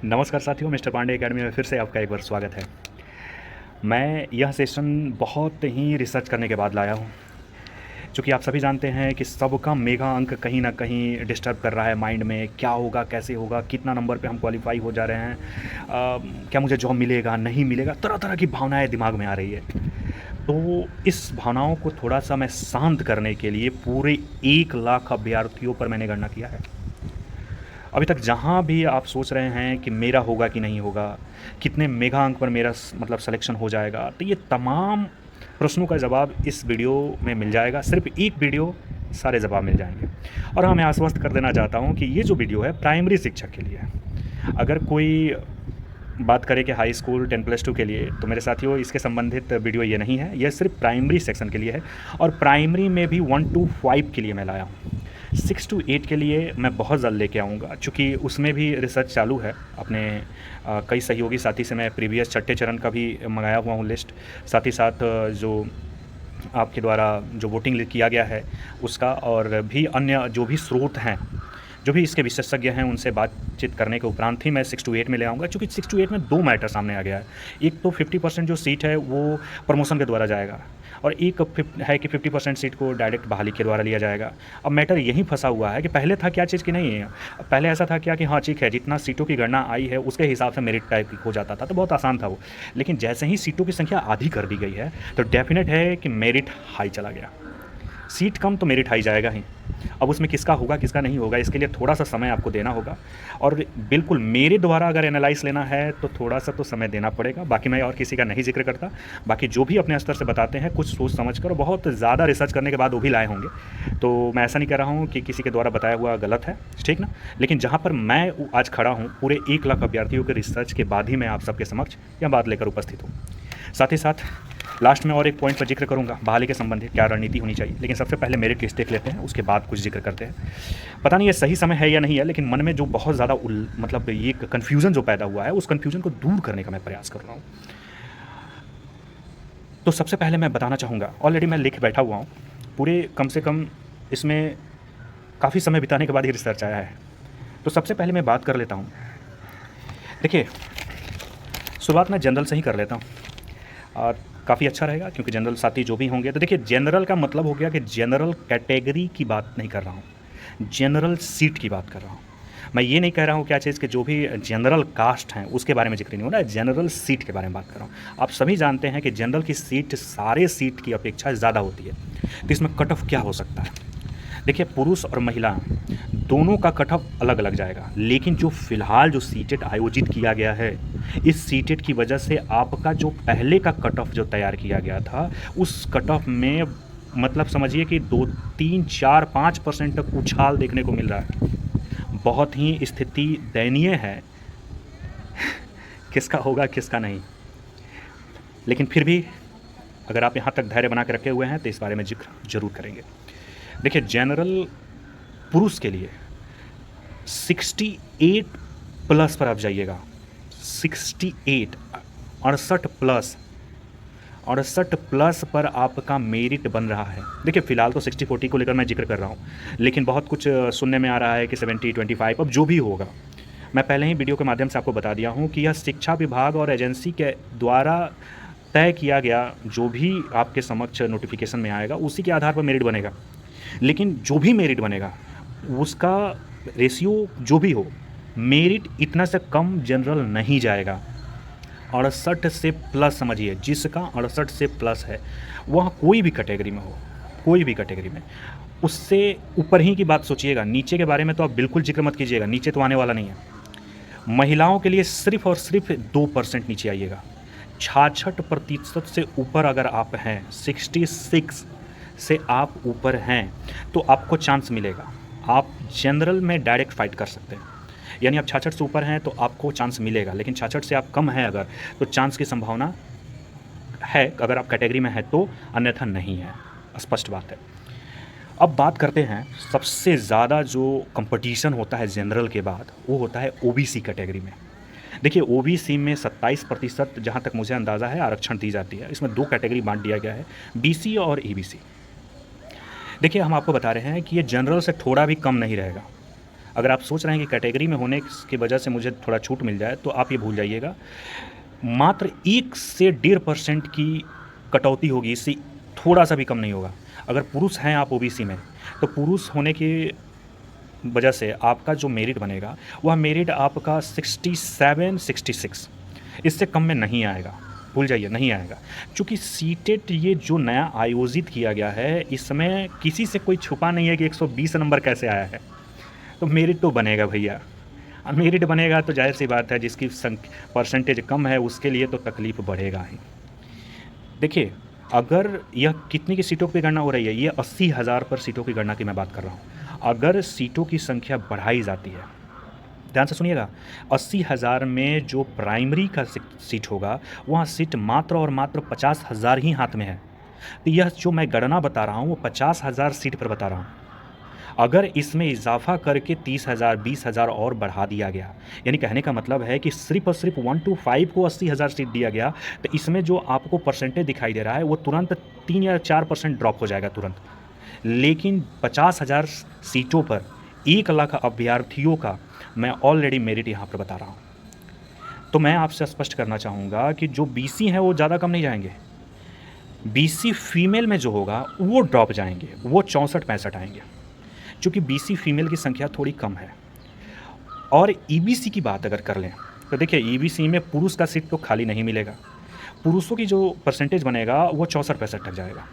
नमस्कार साथियों, mister Pandey academy में फिर से आपका एक बार स्वागत है। मैं यह सेशन बहुत ही रिसर्च करने के बाद लाया हूँ। चूँकि आप सभी जानते हैं कि सबका मेगा अंक कहीं न कहीं डिस्टर्ब कर रहा है माइंड में, क्या होगा, कैसे होगा, कितना नंबर पे हम क्वालिफ़ाई हो जा रहे हैं, क्या मुझे जॉब मिलेगा, नहीं मिलेगा, तरह-तरह की भावनाएँ दिमाग में आ रही है। तो इस भावनाओं को थोड़ा-सा मैं शांत करने के लिए पूरे 1 लाख अभ्यर्थियों पर मैंने गणना किया है। अभी तक जहाँ भी आप सोच रहे हैं कि मेरा होगा कि नहीं होगा, कितने मेगा अंक पर मेरा मतलब सिलेक्शन हो जाएगा, तो ये तमाम प्रश्नों का जवाब इस वीडियो में मिल जाएगा। सिर्फ एक वीडियो सारे जवाब मिल जाएंगे। और हाँ, मैं आश्वस्त कर देना चाहता हूँ कि ये जो वीडियो है प्राइमरी शिक्षक के लिए है। अगर कोई बात करें कि हाई स्कूल 10+2 के लिए, तो मेरे साथियों इसके संबंधित वीडियो ये नहीं है। यह सिर्फ प्राइमरी सेक्शन के लिए है और प्राइमरी में भी 1 to 5 के लिए मैं लाया हूँ। 6 to 8 के लिए मैं बहुत जल्द लेके आऊँगा, चूँकि उसमें भी रिसर्च चालू है। अपने कई सहयोगी साथी से मैं प्रीवियस छठे चरण का भी मंगाया हुआ हूँ लिस्ट। साथ ही साथ जो आपके द्वारा जो वोटिंग किया गया है उसका, और भी अन्य जो भी स्रोत हैं, जो भी इसके विशेषज्ञ हैं, उनसे बातचीत करने के उपरांत ही मैं 6 to 8 में ले आऊँगा। चूँकि 6 to 8 में 2 मैटर सामने आ गया है। एक तो 50% जो सीट है वो प्रमोशन के द्वारा जाएगा, और एक है कि 50% सीट को डायरेक्ट बहाली के द्वारा लिया जाएगा। अब मैटर यहीं फंसा हुआ है कि पहले था क्या चीज़ की नहीं है। पहले ऐसा था क्या कि हाँ ठीक है, जितना सीटों की गणना आई है उसके हिसाब से मेरिट टाइप हो जाता था, तो बहुत आसान था वो। लेकिन जैसे ही सीटों की संख्या आधी कर दी गई है, तो डेफिनेट है कि मेरिट हाई चला गया। सीट कम तो मेरिट हाई जाएगा ही। अब उसमें किसका होगा किसका नहीं होगा, इसके लिए थोड़ा-सा समय आपको देना होगा। और बिल्कुल मेरे द्वारा अगर एनालाइज़ लेना है तो थोड़ा-सा तो समय देना पड़ेगा। बाकी मैं और किसी का नहीं ज़िक्र करता। बाकी जो भी अपने स्तर से बताते हैं, कुछ सोच समझ कर और बहुत ज़्यादा रिसर्च करने के बाद वो भी लाए होंगे। तो मैं ऐसा नहीं कह रहा हूँ कि किसी के द्वारा बताया हुआ गलत है, ठीक ना? लेकिन जहाँ पर मैं आज खड़ा हूँ, पूरे 1 लाख अभ्यर्थियों के रिसर्च के बाद ही मैं आप सबके समक्ष यह बात लेकर उपस्थित हूँ। साथ ही साथ लास्ट में और एक पॉइंट पर जिक्र करूंगा, बहाली के संबंधित क्या रणनीति होनी चाहिए। लेकिन सबसे पहले मेरिट लिस्ट देख लेते हैं, उसके बाद कुछ जिक्र करते हैं। पता नहीं ये सही समय है या नहीं है, लेकिन मन में जो बहुत ज़्यादा मतलब ये कन्फ्यूज़न जो पैदा हुआ है, उस कन्फ्यूज़न को दूर करने का मैं प्रयास कर रहा हूँ। तो सबसे पहले मैं बताना चाहूँगा, ऑलरेडी मैं लिख बैठा हुआ हूँ, पूरे कम से कम इसमें काफ़ी समय बिताने के बाद ही रिसर्च आया है। तो सबसे पहले मैं बात कर लेता हूँ। देखिए, शुरुआत मैं जनरल से ही कर लेता हूँ और काफ़ी अच्छा रहेगा, क्योंकि जनरल साथी जो भी होंगे, तो देखिए जनरल का मतलब हो गया कि जनरल कैटेगरी की बात नहीं कर रहा हूँ, जनरल सीट की बात कर रहा हूँ। मैं ये नहीं कह रहा हूँ क्या चीज़ कि जो भी जनरल कास्ट हैं उसके बारे में जिक्र नहीं हो रहा है, जनरल सीट के बारे में बात कर रहा हूँ। आप सभी जानते हैं कि जनरल की सीट सारे सीट की अपेक्षा ज़्यादा होती है। तो इसमें कट ऑफ क्या हो सकता है? देखिए, पुरुष और महिला दोनों का कट ऑफ अलग अलग जाएगा, लेकिन जो फ़िलहाल जो सीटेट आयोजित किया गया है, इस सीटेट की वजह से आपका जो पहले का कट ऑफ जो तैयार किया गया था, उस कट ऑफ में मतलब समझिए कि 2, 3, 4, 5% तक उछाल देखने को मिल रहा है। बहुत ही स्थिति दयनीय है, किसका होगा किसका नहीं। लेकिन फिर भी अगर आप यहाँ तक धैर्य बना के रखे हुए हैं तो इस बारे में जिक्र ज़रूर करेंगे। देखिए, जनरल पुरुष के लिए 68 प्लस पर आप जाइएगा। 68 68 प्लस पर आपका मेरिट बन रहा है। देखिए, फ़िलहाल तो 60-40 को लेकर मैं जिक्र कर रहा हूँ, लेकिन बहुत कुछ सुनने में आ रहा है कि 70-25, अब जो भी होगा। मैं पहले ही वीडियो के माध्यम से आपको बता दिया हूँ कि यह शिक्षा विभाग और एजेंसी के द्वारा तय किया गया, जो भी आपके समक्ष नोटिफिकेशन में आएगा उसी के आधार पर मेरिट बनेगा। लेकिन जो भी मेरिट बनेगा उसका रेशियो जो भी हो, मेरिट इतना से कम जनरल नहीं जाएगा। 68 से प्लस समझिए, जिसका 68 से प्लस है वह कोई भी कैटेगरी में हो, कोई भी कैटेगरी में, उससे ऊपर ही की बात सोचिएगा। नीचे के बारे में तो आप बिल्कुल जिक्र मत कीजिएगा, नीचे तो आने वाला नहीं है। महिलाओं के लिए सिर्फ और सिर्फ 2% नीचे आइएगा। 66% से ऊपर अगर आप हैं, 66 से आप ऊपर हैं, तो आपको चांस मिलेगा। आप जनरल में डायरेक्ट फाइट कर सकते हैं, यानी आप 66 से ऊपर हैं तो आपको चांस मिलेगा। लेकिन 66 से आप कम हैं अगर, तो चांस की संभावना है अगर आप कैटेगरी में हैं तो, अन्यथा नहीं है, स्पष्ट बात है। अब बात करते हैं, सबसे ज़्यादा जो कंपटीशन होता है जनरल के बाद वो होता है ओबीसी कैटेगरी में। देखिए, ओबीसी में 27% जहाँ तक मुझे अंदाज़ा है आरक्षण दी जाती है। इसमें 2 कैटेगरी बांट दिया गया है, बीसी और ईबीसी। देखिए, हम आपको बता रहे हैं कि ये जनरल से थोड़ा भी कम नहीं रहेगा। अगर आप सोच रहे हैं कि कैटेगरी में होने की वजह से मुझे थोड़ा छूट मिल जाए, तो आप ये भूल जाइएगा। मात्र 1 से 1.5% की कटौती होगी, इससे थोड़ा-सा भी कम नहीं होगा। अगर पुरुष हैं आप ओबीसी में, तो पुरुष होने की वजह से आपका जो मेरिट बनेगा, वह मेरिट आपका 67-66, इससे कम में नहीं आएगा। भूल जाइए, नहीं आएगा। चूँकि सीटेट ये जो नया आयोजित किया गया है, इसमें किसी से कोई छुपा नहीं है कि 120 नंबर कैसे आया है। तो मेरिट तो बनेगा भैया। मेरिट बनेगा तो ज़ाहिर-सी बात है, जिसकी परसेंटेज कम है उसके लिए तो तकलीफ़ बढ़ेगा ही। देखिए, अगर यह कितनी की सीटों की गणना हो रही है, ये 80,000 पर सीटों की गणना की मैं बात कर रहा हूँ। अगर सीटों की संख्या बढ़ाई जाती है, ध्यान से सुनिएगा, 80,000 में जो प्राइमरी का सीट होगा, वहाँ सीट मात्र और मात्र 50,000 ही हाथ में है। तो यह जो मैं गणना बता रहा हूँ, वो 50,000 सीट पर बता रहा हूँ। अगर इसमें इजाफ़ा करके 30,000, 20,000 और बढ़ा दिया गया, यानी कहने का मतलब है कि सिर्फ़ और सिर्फ़ 1 to 5 को 80,000 सीट दिया गया, तो इसमें जो आपको परसेंटेज दिखाई दे रहा है, वो तुरंत 3 या 4% ड्रॉप हो जाएगा तुरंत। लेकिन 50,000 सीटों पर 1 लाख अभ्यर्थियों का मैं ऑलरेडी मेरिट यहाँ पर बता रहा हूँ। तो मैं आपसे स्पष्ट करना चाहूँगा कि जो बीसी हैं वो ज़्यादा कम नहीं जाएंगे। बीसी फीमेल में जो होगा वो ड्रॉप जाएंगे, वो 64-65 आएंगे, चूँकि बीसी फीमेल की संख्या थोड़ी कम है। और ईबीसी की बात अगर कर लें, तो देखिए ईबीसी में पुरुष का सीट तो खाली नहीं मिलेगा। पुरुषों की जो परसेंटेज बनेगा वो 64-65 तक जाएगा।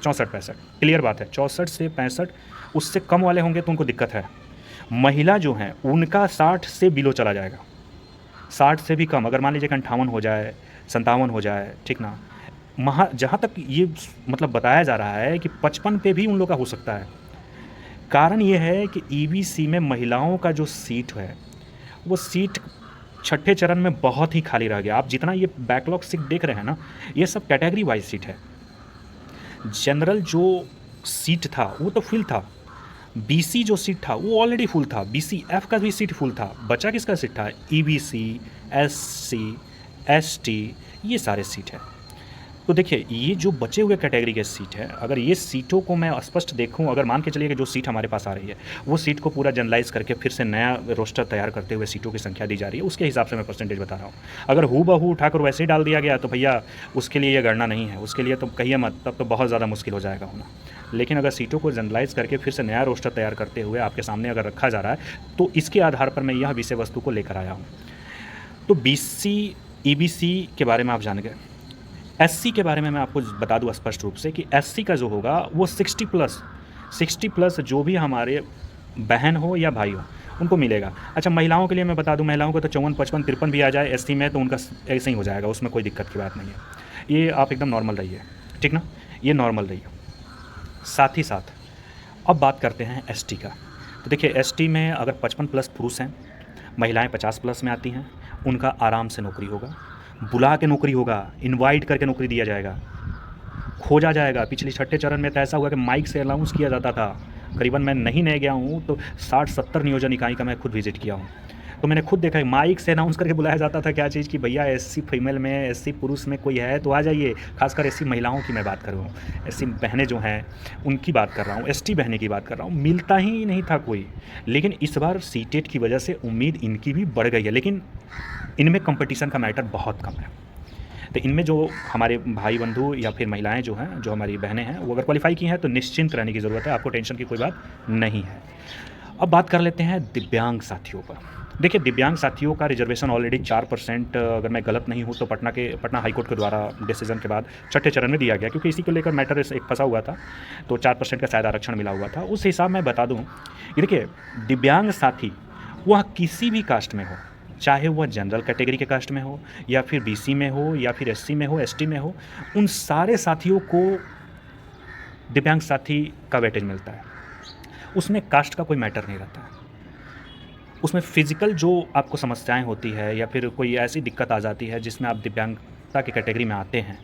64-65 क्लियर बात है। 64 से 65 उससे कम वाले होंगे तो उनको दिक्कत है। महिला जो हैं उनका 60 से बिलो चला जाएगा। 60 से भी कम, अगर मान लीजिए कि 58 हो जाए, 57 हो जाए, ठीक ना, जहाँ तक ये मतलब बताया जा रहा है कि 55 पे भी उन लोग का हो सकता है। कारण ये है कि ईबीसी में महिलाओं का जो सीट है, वो सीट छठे चरण में बहुत ही खाली रह गया। आप जितना ये बैकलॉग सीट देख रहे हैं ना, ये सब कैटेगरी वाइज सीट है। जनरल जो सीट था वो तो फुल था, बीसी जो सीट था वो ऑलरेडी फुल था, बीसीएफ का भी सीट फुल था। बचा किसका सीट था? ईबीसी, एससी, एसटी, ये सारे सीट है। तो देखिए ये जो बचे हुए कैटेगरी के सीट है, अगर ये सीटों को मैं स्पष्ट देखूं, अगर मान के चलिए कि जो सीट हमारे पास आ रही है वो सीट को पूरा जनरलाइज करके फिर से नया रोस्टर तैयार करते हुए सीटों की संख्या दी जा रही है, उसके हिसाब से मैं परसेंटेज बता रहा हूँ। अगर हूबहू उठाकर वैसे ही डाल दिया गया तो भैया उसके लिए ये गणना नहीं है, उसके लिए तो कहिए मत, तब तो बहुत ज़्यादा मुश्किल हो जाएगा होना। लेकिन अगर सीटों को जनरलाइज करके फिर से नया रोस्टर तैयार करते हुए आपके सामने अगर रखा जा रहा है, तो इसके आधार पर मैं यह विषय वस्तु को लेकर आया हूँ। तो बीसी, ईबीसी के बारे में आप जान गए। एससी के बारे में मैं आपको बता दूं स्पष्ट रूप से कि एससी का जो होगा वो 60 प्लस जो भी हमारे बहन हो या भाई हो उनको मिलेगा। अच्छा, महिलाओं के लिए मैं बता दूं, महिलाओं को तो 54, 55, 53 भी आ जाए एससी में तो उनका ऐसे ही हो जाएगा, उसमें कोई दिक्कत की बात नहीं है। ये आप एकदम नॉर्मल रहिए, ठीक ना, ये नॉर्मल रहिए। साथ ही साथ अब बात करते हैं एसटी का। तो देखिए एसटी में अगर 55 प्लस पुरुष हैं, महिलाएँ 50 प्लस में आती हैं, उनका आराम से नौकरी होगा, बुला के नौकरी होगा, इनवाइट करके नौकरी दिया जाएगा, खोजा जाएगा। पिछले छठे चरण में तो ऐसा हुआ कि माइक से अनाउंस किया जाता था। करीबन मैं नहीं गया हूँ तो 60-70 नियोजन इकाई का मैं खुद विजिट किया हूँ, तो मैंने खुद देखा है माइक से अनाउंस करके बुलाया जाता था। क्या चीज़ कि भैया एससी फीमेल में, एससी पुरुष में कोई है तो आ जाइए। खासकर एससी महिलाओं की मैं बात कर रहा हूँ, एससी बहनें जो हैं उनकी बात कर रहा हूँ, एसटी बहनें की बात कर रहा हूँ। मिलता ही नहीं था कोई। लेकिन इस बार सीटेट की वजह से उम्मीद इनकी भी बढ़ गई है, लेकिन इनमें कंपटीशन का मैटर बहुत कम है। तो इनमें जो हमारे भाई बंधु या फिर महिलाएं जो हैं, जो हमारी बहनें हैं, वो अगर क्वालिफाई की हैं तो निश्चिंत रहने की ज़रूरत है, आपको टेंशन की कोई बात नहीं है। अब बात कर लेते हैं दिव्यांग साथियों पर। देखिए दिव्यांग साथियों का रिजर्वेशन ऑलरेडी 4%, अगर मैं गलत नहीं हूँ तो पटना हाईकोर्ट के द्वारा डिसीजन के बाद छठे चरण में दिया गया, क्योंकि इसी को लेकर मैटर एक फंसा हुआ था, तो 4% का शायद आरक्षण मिला हुआ था। उस हिसाब मैं बता दूँ, ये देखिए दिव्यांग साथी वह किसी भी कास्ट में हो, चाहे वह जनरल कैटेगरी के कास्ट में हो या फिर बीसी में हो या फिर एससी में हो, एसटी में हो, उन सारे साथियों को दिव्यांग साथी का वेटेज मिलता है। उसमें कास्ट का कोई मैटर नहीं रहता है। उसमें फिजिकल जो आपको समस्याएं होती है या फिर कोई ऐसी दिक्कत आ जाती है जिसमें आप दिव्यांगता की कैटेगरी में आते हैं,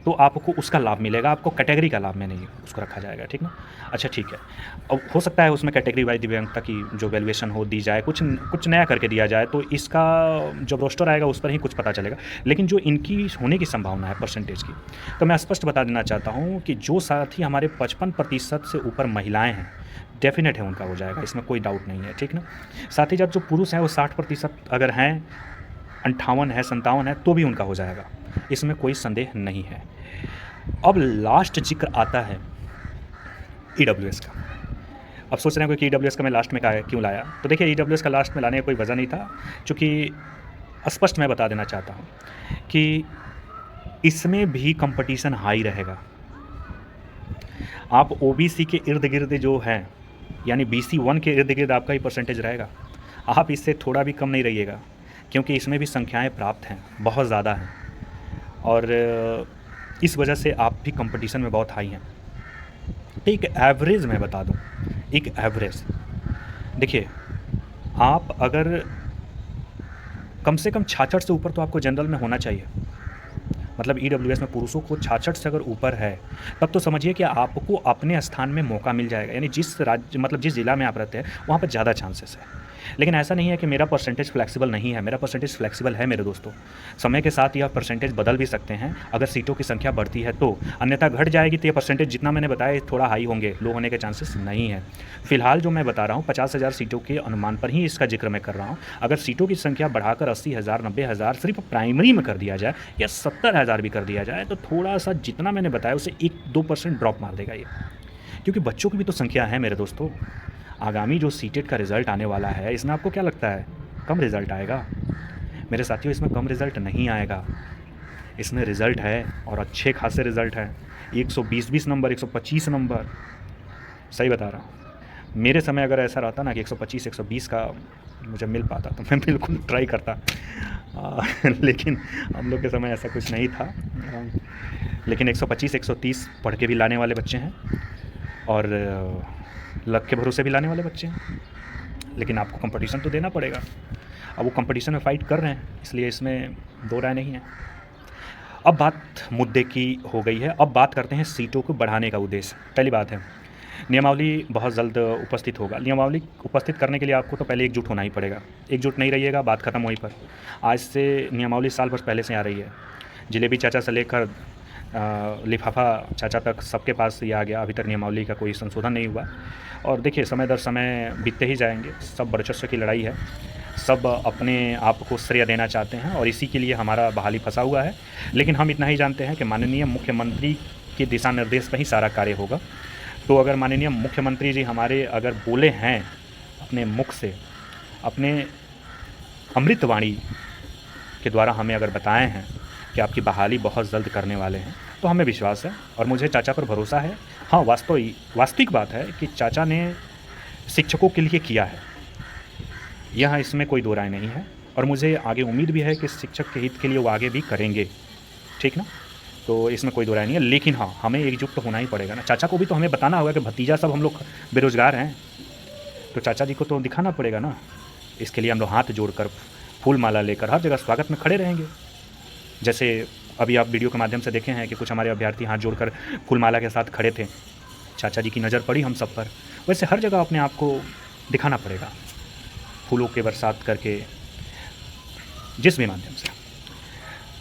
तो आपको उसका लाभ मिलेगा, आपको कैटेगरी का लाभ में नहीं उसको रखा जाएगा, ठीक ना। अच्छा ठीक है, अब हो सकता है उसमें कैटेगरी वाइज दिव्यांगता की जो वैल्यूएशन हो दी जाए, कुछ नया करके दिया जाए, तो इसका जब रोस्टर आएगा उस पर ही कुछ पता चलेगा। लेकिन जो इनकी होने की संभावना है परसेंटेज की, तो मैं स्पष्ट बता देना चाहता हूँ कि जो साथी हमारे 55% से ऊपर महिलाएँ हैं, डेफिनेट है उनका हो जाएगा, इसमें कोई डाउट नहीं है, ठीक ना। साथ ही जब जो पुरुष हैं वो 60% अगर हैं, 58 है, 57 है, तो भी उनका हो जाएगा, इसमें कोई संदेह नहीं है। अब लास्ट जिक्र आता है ईडब्ल्यूएस का। अब सोच रहे हैं कि ईडब्ल्यूएस का मैं लास्ट में क्यों लाया, तो देखिए ईडब्ल्यूएस का लास्ट में लाने का कोई वजह नहीं था, क्योंकि स्पष्ट मैं बता देना चाहता हूँ कि इसमें भी कंपटीशन हाई रहेगा। आप ओबीसी के इर्द गिर्द जो हैं, यानी BC 1 के इर्द गिर्द आपका ही परसेंटेज रहेगा, आप इससे थोड़ा भी कम नहीं रहिएगा, क्योंकि इसमें भी संख्याएं प्राप्त हैं, बहुत ज़्यादा हैं, और इस वजह से आप भी कंपटीशन में बहुत हाई हैं। एक एवरेज मैं बता दूं, एक एवरेज देखिए, आप अगर कम से कम 66 से ऊपर तो आपको जनरल में होना चाहिए, मतलब ईडब्ल्यूएस में पुरुषों को 66 से अगर ऊपर है, तब तो समझिए कि आपको अपने स्थान में मौका मिल जाएगा, यानी जिस राज्य मतलब जिस ज़िला में आप रहते हैं वहाँ पर ज़्यादा चांसेस है। लेकिन ऐसा नहीं है कि मेरा परसेंटेज फ्लेक्सिबल नहीं है, मेरा परसेंटेज फ्लेक्सिबल है मेरे दोस्तों। समय के साथ यह परसेंटेज बदल भी सकते हैं अगर सीटों की संख्या बढ़ती है तो, अन्यथा घट जाएगी तो ये परसेंटेज जितना मैंने बताया थोड़ा हाई होंगे, लो होने के चांसेस नहीं है। फिलहाल जो मैं बता रहा हूँ 50,000 सीटों के अनुमान पर ही इसका जिक्र मैं कर रहा हूँ। अगर सीटों की संख्या बढ़ाकर 80,000 90,000 सिर्फ प्राइमरी में कर दिया जाए, या 70,000 भी कर दिया जाए, तो थोड़ा सा जितना मैंने बताया उसे 1-2% ड्रॉप मार देगा ये, क्योंकि बच्चों की भी तो संख्या है मेरे दोस्तों। आगामी जो सीटेट का रिज़ल्ट आने वाला है, इसमें आपको क्या लगता है कम रिज़ल्ट आएगा? मेरे साथियों, इसमें कम रिज़ल्ट नहीं आएगा, इसमें रिज़ल्ट है और अच्छे खासे रिज़ल्ट है। 120 नंबर, 125 नंबर, सही बता रहा हूँ। मेरे समय अगर ऐसा रहता ना कि 125 120 का मुझे मिल पाता तो मैं बिल्कुल ट्राई करता, लेकिन हम लोग के समय ऐसा कुछ नहीं था। लेकिन 125 130 पढ़ के भी लाने वाले बच्चे हैं, और लक के भरोसे भी लाने वाले बच्चे हैं, लेकिन आपको कंपटीशन तो देना पड़ेगा। अब वो कंपटीशन में फ़ाइट कर रहे हैं, इसलिए इसमें दो राय नहीं है। अब बात मुद्दे की हो गई है, अब बात करते हैं सीटों को बढ़ाने का उद्देश्य। पहली बात है, नियमावली बहुत जल्द उपस्थित होगा। नियमावली उपस्थित करने के लिए आपको तो पहले एकजुट होना ही पड़ेगा। एकजुट नहीं रहिएगा, बात ख़त्म वहीं पर। आज से नियमावली साल भर पहले से आ रही है, जलेबी चाचा से लेकर लिफाफा चाचा तक सबके पास ये आ गया। अभी तक नियमावली का कोई संशोधन नहीं हुआ, और देखिए समय दर समय बीतते ही जाएंगे। सब वर्चस्व की लड़ाई है, सब अपने आप को श्रेय देना चाहते हैं, और इसी के लिए हमारा बहाली फंसा हुआ है। लेकिन हम इतना ही जानते हैं कि माननीय मुख्यमंत्री के दिशा निर्देश पर ही सारा कार्य होगा। तो अगर माननीय मुख्यमंत्री जी हमारे अगर बोले हैं अपने मुख से, अपने अमृतवाणी के द्वारा हमें अगर बताए हैं कि आपकी बहाली बहुत जल्द करने वाले हैं, तो हमें विश्वास है और मुझे चाचा पर भरोसा है। हाँ, वास्तविक बात है कि चाचा ने शिक्षकों के लिए किया है, यहाँ इसमें कोई दो राय नहीं है, और मुझे आगे उम्मीद भी है कि शिक्षक के हित के लिए वो आगे भी करेंगे, ठीक ना। तो इसमें कोई दो राय नहीं है, लेकिन हाँ, हमें एकजुट तो होना ही पड़ेगा ना। चाचा को भी तो हमें बताना होगा कि भतीजा सब हम लोग बेरोज़गार हैं, तो चाचा जी को तो दिखाना पड़ेगा ना। इसके लिए हम लोग हाथ जोड़कर फूल माला लेकर हर जगह स्वागत में खड़े रहेंगे। जैसे अभी आप वीडियो के माध्यम से देखे हैं कि कुछ हमारे अभ्यर्थी हाथ जोड़कर फूलमाला के साथ खड़े थे, चाचा जी की नज़र पड़ी हम सब पर। वैसे हर जगह अपने आप को दिखाना पड़ेगा, फूलों के बरसात करके, जिस भी माध्यम से।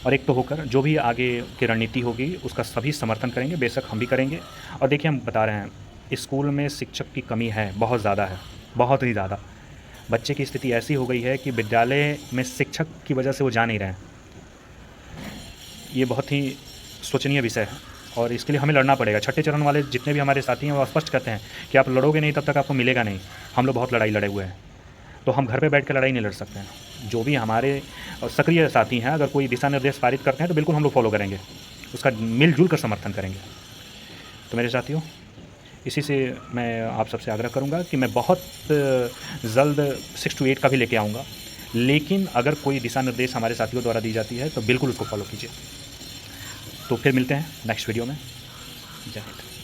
और एक तो होकर जो भी आगे की रणनीति होगी उसका सभी समर्थन करेंगे, बेशक हम भी करेंगे। और देखिए, हम बता रहे हैं स्कूल में शिक्षक की कमी है, बहुत ज़्यादा है, बहुत ही ज़्यादा। बच्चे की स्थिति ऐसी हो गई है कि विद्यालय में शिक्षक की वजह से वो जा नहीं रहे हैं। ये बहुत ही सोचनीय विषय है, और इसके लिए हमें लड़ना पड़ेगा। छठे चरण वाले जितने भी हमारे साथी हैं वो स्पष्ट कहते हैं कि आप लड़ोगे नहीं तब तक आपको मिलेगा नहीं। हम लोग बहुत लड़ाई लड़े हुए हैं, तो हम घर पे बैठ कर लड़ाई नहीं लड़ सकते हैं। जो भी हमारे सक्रिय साथी हैं, अगर कोई दिशा निर्देश पारित करते हैं तो बिल्कुल हम लोग फॉलो करेंगे, उसका मिलजुल कर समर्थन करेंगे। तो मेरे साथियों, इसी से मैं आप सबसे आग्रह करूंगा कि मैं बहुत जल्द 6 to 8 का भी लेके आऊँगा, लेकिन अगर कोई दिशा निर्देश हमारे साथियों द्वारा दी जाती है तो बिल्कुल उसको फॉलो कीजिए। तो फिर मिलते हैं नेक्स्ट वीडियो में। जय हिंद।